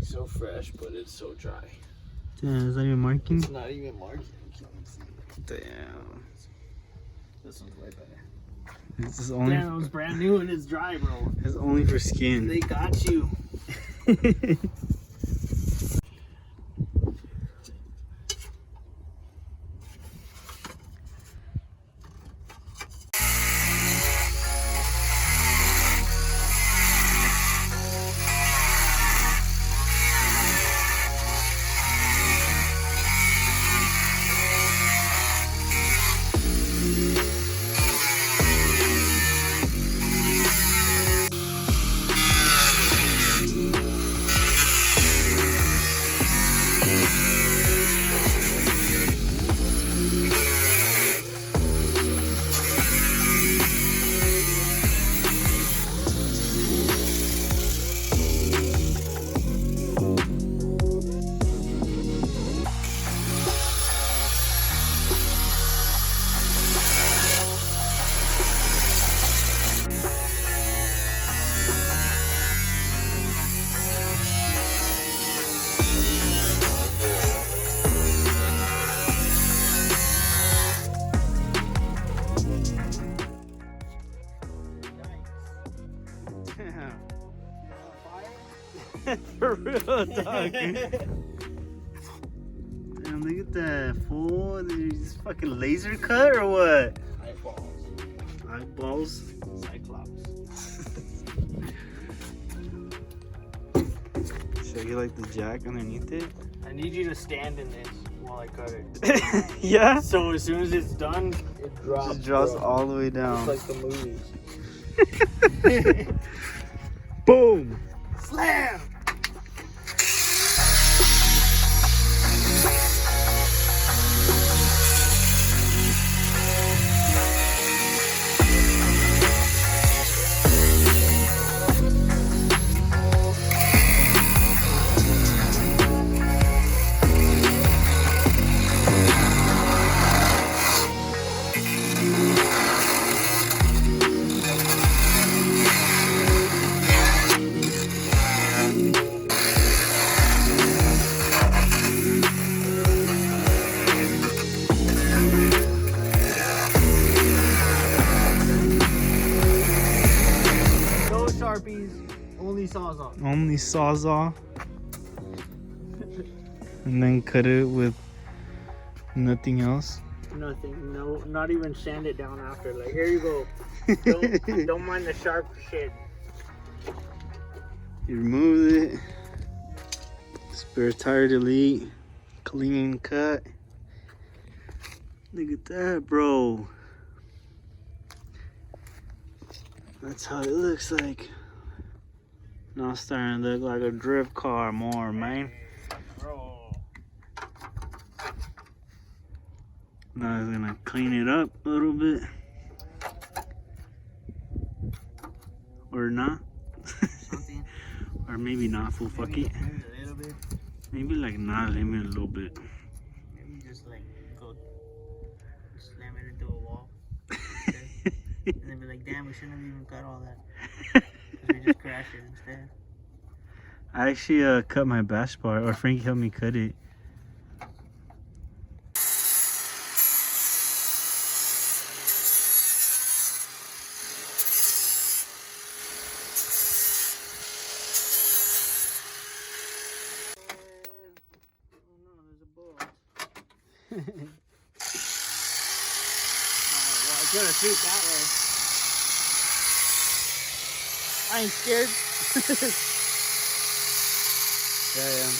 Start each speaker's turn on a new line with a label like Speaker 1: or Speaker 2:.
Speaker 1: so fresh, but it's so dry.
Speaker 2: Damn, is that even marking?
Speaker 1: It's not even marking.
Speaker 2: Damn.
Speaker 1: This one's way better.
Speaker 2: This is only.
Speaker 1: Damn, it was brand new and it's dry, bro.
Speaker 2: It's only for skin.
Speaker 1: They got you.
Speaker 2: For real, dog. Damn, look at that fool. He's fucking laser cut or what?
Speaker 1: Eyeballs.
Speaker 2: Eyeballs?
Speaker 1: Cyclops.
Speaker 2: Show you like the jack underneath it?
Speaker 1: I need you to stand in this while I cut it.
Speaker 2: Yeah?
Speaker 1: So as soon as it's done, it drops.
Speaker 2: It drops
Speaker 1: bro.
Speaker 2: all the way down.
Speaker 1: It's like the movies.
Speaker 2: Boom!
Speaker 1: Slam! Sharpies, only Sawzall.
Speaker 2: Only Sawzall. And then cut it with nothing else.
Speaker 1: Nothing, no, not even sand it down after. Like, here you go. Don't mind the sharp shit.
Speaker 2: You remove it. Spare tire delete. Clean cut. Look at that, bro. That's how it looks like. Now it's starting to look like a drift car more, man.
Speaker 1: Bro.
Speaker 2: Now I'm gonna clean it up a little bit. Or not.
Speaker 1: Something.
Speaker 2: Or maybe not, full fuck it.
Speaker 1: Maybe a little bit.
Speaker 2: Maybe like not, maybe a little bit.
Speaker 1: Maybe just like go slam it into a wall. And then be like, damn, we shouldn't have even cut all that. Because we just crashed it instead.
Speaker 2: I actually cut my bash bar, or Frankie helped me cut it.
Speaker 1: Well, it's gonna shoot that way. I ain't scared.
Speaker 2: Yeah, yeah.